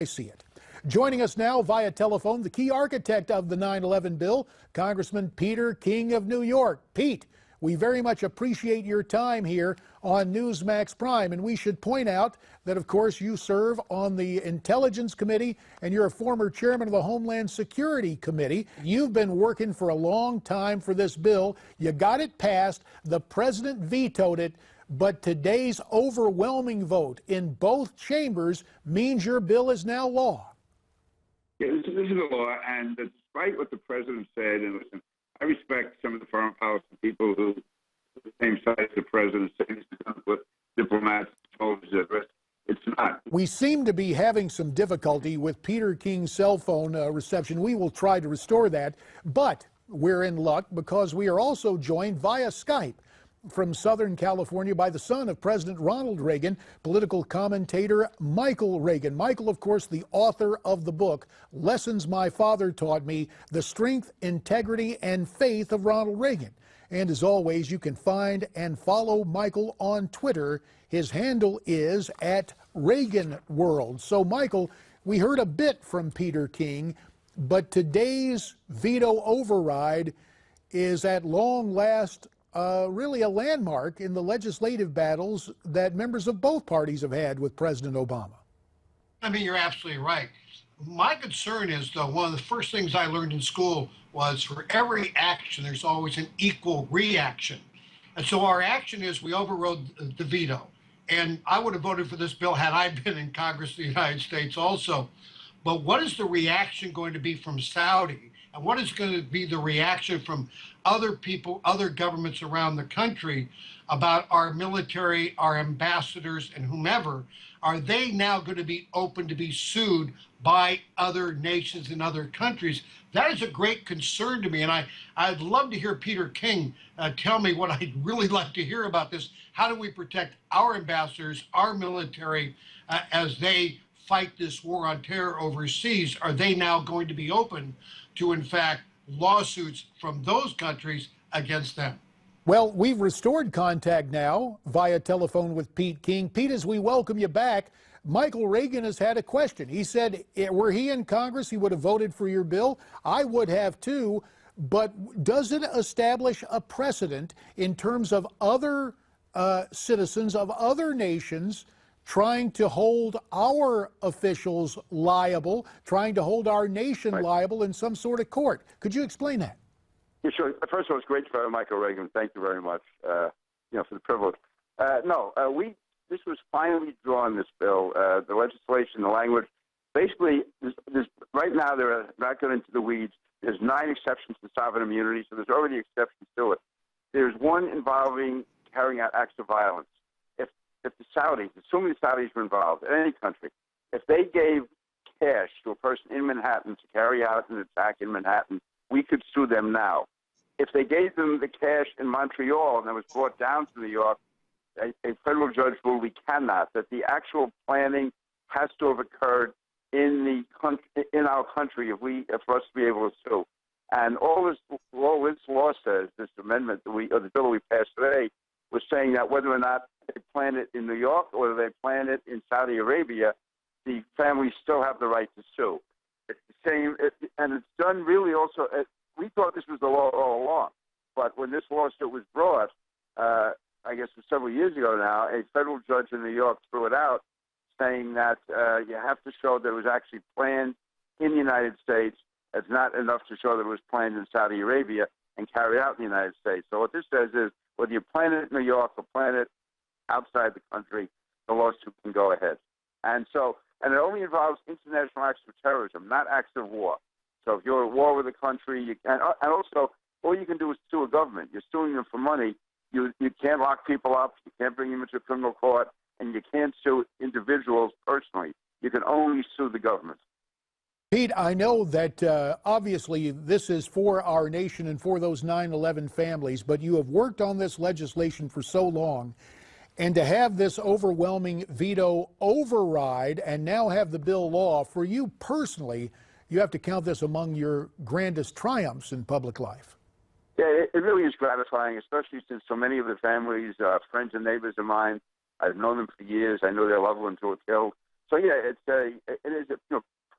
I see it. Joining us now via telephone, the key architect of the 9/11 bill, Congressman Peter King of New York. Pete, we very much appreciate your time here on Newsmax Prime, and we should point out that, of course, you serve on the Intelligence Committee, and you're a former chairman of the Homeland Security Committee. You've been working for a long time for this bill. You got it passed. The president vetoed it. But today's overwhelming vote in both chambers means your bill is now law. Yeah, this is the law, and despite what the president said, and listen, I respect some of the foreign policy people who are the same side as the president, saying it's done with diplomats, soldiers, the rest. It's not. We seem to be having some difficulty with Peter King's cell phone reception. We will try to restore that, but we're in luck because we are also joined via Skype from Southern California by the son of President Ronald Reagan, political commentator Michael Reagan. Michael, of course, the author of the book, Lessons My Father Taught Me, The Strength, Integrity, and Faith of Ronald Reagan. And as always, you can find and follow Michael on Twitter. His handle is @ReaganWorld. So, Michael, we heard a bit from Peter King, but today's veto override is at long last really a landmark in the legislative battles that members of both parties have had with President Obama. I mean, you're absolutely right. My concern is, though, one of the first things I learned in school was for every action, there's always an equal reaction. And so our action is we overrode the veto. And I would have voted for this bill had I been in Congress of the United States also. But what is the reaction going to be from Saudi? And what is going to be the reaction from other people, other governments around the country about our military, our ambassadors, and whomever? Are they now going to be open to be sued by other nations and other countries? That is a great concern to me. And I'd love to hear Peter King tell me what I'd really like to hear about this. How do we protect our ambassadors, our military, as they fight this war on terror overseas? Are they now going to be open to, in fact, lawsuits from those countries against them? Well, we've restored contact now via telephone with Pete King. Pete, as we welcome you back, Michael Reagan has had a question. He said, were he in Congress, he would have voted for your bill. I would have too, but does it establish a precedent in terms of other citizens of other nations trying to hold our officials liable, trying to hold our nation liable in some sort of court? Could you explain that? Yeah, sure. First of all, it's great for Michael Reagan. Thank you very much, for the privilege. This was finally drawn, this bill, the legislation, the language. Basically, right now, they're not going into the weeds. There's 9 exceptions to sovereign immunity, so there's already exceptions to it. There's one involving carrying out acts of violence. If the Saudis, assuming the Saudis were involved, in any country, if they gave cash to a person in Manhattan to carry out an attack in Manhattan, we could sue them now. If they gave them the cash in Montreal and it was brought down to New York, a federal judge ruled we cannot, that the actual planning has to have occurred in our country for us to be able to sue. And all this law says, this amendment or the bill we passed today, was saying that whether or not they plan it in New York or whether they plan it in Saudi Arabia, the families still have the right to sue. It's the same, and it's done really also. We thought this was the law all along, but when this lawsuit was brought, I guess several years ago now, a federal judge in New York threw it out, saying that you have to show that it was actually planned in the United States. It's not enough to show that it was planned in Saudi Arabia and carried out in the United States. So what this says is, whether you plan it in New York or plan it outside the country, the lawsuit can go ahead. And it only involves international acts of terrorism, not acts of war. So if you're at war with a country, you can, and also all you can do is sue a government. You're suing them for money. You can't lock people up. You can't bring them into a criminal court, and you can't sue individuals personally. You can only sue the government. Pete, I know that obviously this is for our nation and for those 9/11 families, but you have worked on this legislation for so long, and to have this overwhelming veto override and now have the bill law, for you personally, you have to count this among your grandest triumphs in public life. Yeah, it really is gratifying, especially since so many of the families, friends and neighbors of mine, I've known them for years. I know their loved ones who were killed. So yeah, it is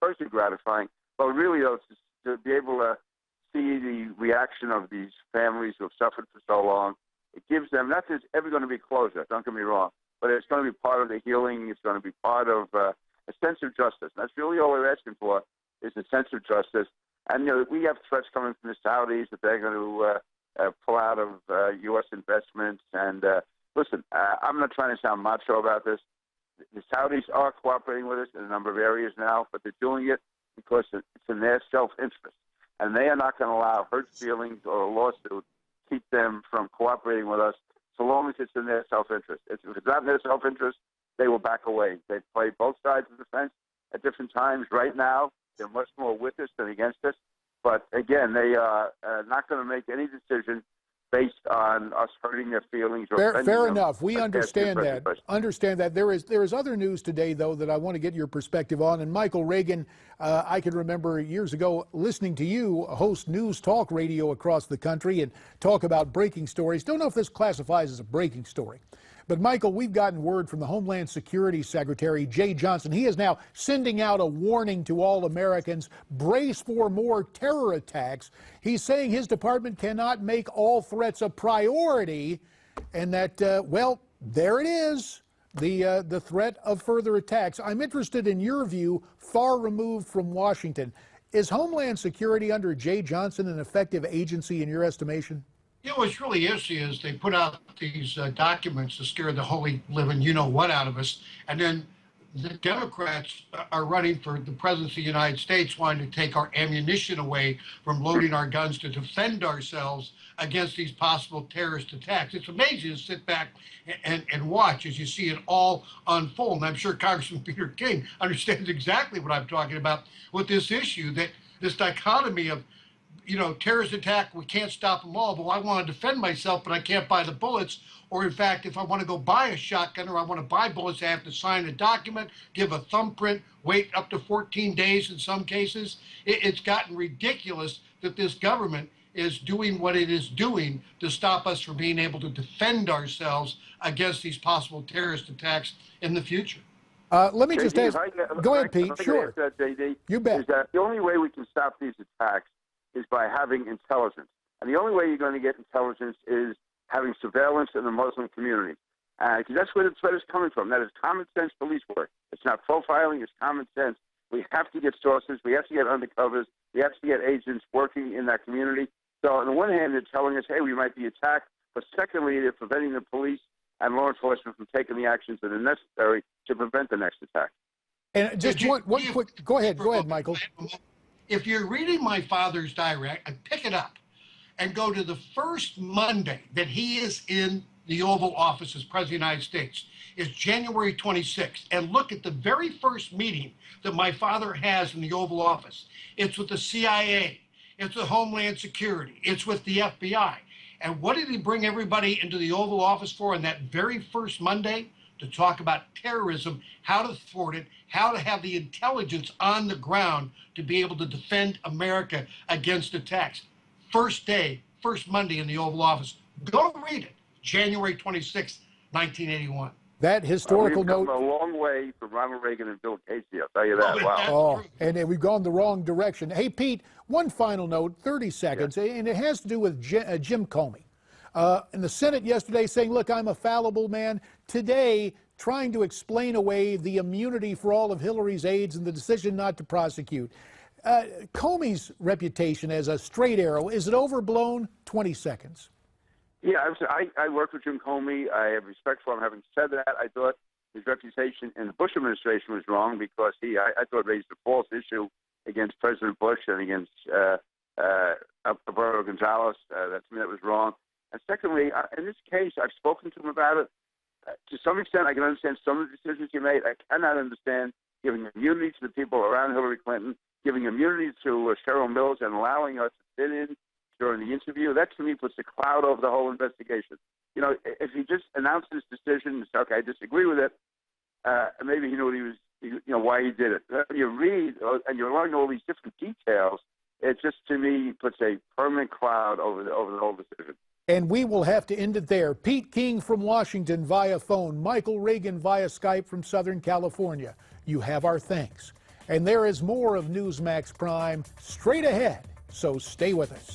personally gratifying, but really though, to be able to see the reaction of these families who have suffered for so long, it gives them, not that it's ever going to be closure, don't get me wrong, but it's going to be part of the healing. It's going to be part of a sense of justice. And that's really all we're asking for, is a sense of justice. And we have threats coming from the Saudis that they're going to pull out of U.S. investments. And listen, I'm not trying to sound macho about this. The Saudis are cooperating with us in a number of areas now, but they're doing it because it's in their self-interest. And they are not going to allow hurt feelings or a lawsuit keep them from cooperating with us so long as it's in their self-interest. If it's not in their self-interest, they will back away. They play both sides of the fence at different times. Right now, they're much more with us than against us. But again, they are not going to make any decision based on us hurting their feelings. Or fair enough. We understand that. Understand that. There is other news today, though, that I want to get your perspective on. And Michael Reagan, I can remember years ago listening to you host news talk radio across the country and talk about breaking stories. Don't know if this classifies as a breaking story. But, Michael, we've gotten word from the Homeland Security Secretary, Jay Johnson. He is now sending out a warning to all Americans, brace for more terror attacks. He's saying his department cannot make all threats a priority, and that, well, there it is, the threat of further attacks. I'm interested in your view, far removed from Washington. Is Homeland Security under Jay Johnson an effective agency in your estimation? What's really interesting is they put out these documents to scare the holy living you-know-what out of us, and then the Democrats are running for the presidency of the United States, wanting to take our ammunition away from loading our guns to defend ourselves against these possible terrorist attacks. It's amazing to sit back and watch as you see it all unfold. And I'm sure Congressman Peter King understands exactly what I'm talking about with this issue, that this dichotomy of terrorist attack, we can't stop them all, but I want to defend myself, but I can't buy the bullets. Or in fact, if I want to go buy a shotgun or I want to buy bullets, I have to sign a document, give a thumbprint, wait up to 14 days in some cases. It's gotten ridiculous that this government is doing what it is doing to stop us from being able to defend ourselves against these possible terrorist attacks in the future. Let me just ask. Go ahead, Pete. Sure. JD, you bet. Is that the only way we can stop these attacks is by having intelligence. And the only way you're going to get intelligence is having surveillance in the Muslim community. Because that's where the threat is coming from. That is common sense police work. It's not profiling, it's common sense. We have to get sources, we have to get undercovers, we have to get agents working in that community. So on the one hand, they're telling us, hey, we might be attacked. But secondly, they're preventing the police and law enforcement from taking the actions that are necessary to prevent the next attack. And just one quick, go ahead, Michael. If you're reading my father's diary, I pick it up and go to the first Monday that he is in the Oval Office as President of the United States. It's January 26th. And look at the very first meeting that my father has in the Oval Office. It's with the CIA. It's with Homeland Security. It's with the FBI. And what did he bring everybody into the Oval Office for on that very first Monday? To talk about terrorism, how to thwart it, how to have the intelligence on the ground to be able to defend America against attacks. First day, first Monday in the Oval Office. Go read it. January 26, 1981. That historical we've note. Come a long way from Ronald Reagan and Bill Casey, I'll tell you that. Wow. Oh, and we've gone the wrong direction. Hey, Pete, one final note, 30 seconds, and it has to do with Jim Comey. In the Senate yesterday saying, look, I'm a fallible man. Today, trying to explain away the immunity for all of Hillary's aides and the decision not to prosecute. Comey's reputation as a straight arrow, is it overblown? 20 seconds. Yeah, I worked with Jim Comey. I have respect for him. Having said that, I thought his reputation in the Bush administration was wrong because I thought raised a false issue against President Bush and against Alberto Gonzalez. That was wrong. And secondly, in this case, I've spoken to him about it. To some extent, I can understand some of the decisions he made. I cannot understand giving immunity to the people around Hillary Clinton, giving immunity to Cheryl Mills, and allowing us to sit in during the interview. That, to me, puts a cloud over the whole investigation. If he just announced his decision and said, okay, I disagree with it, maybe he knew what he was, why he did it. When you read and you learn all these different details, it just, to me, puts a permanent cloud over the whole decision. And we will have to end it there. Pete King from Washington via phone, Michael Reagan via Skype from Southern California. You have our thanks. And there is more of Newsmax Prime straight ahead, so stay with us.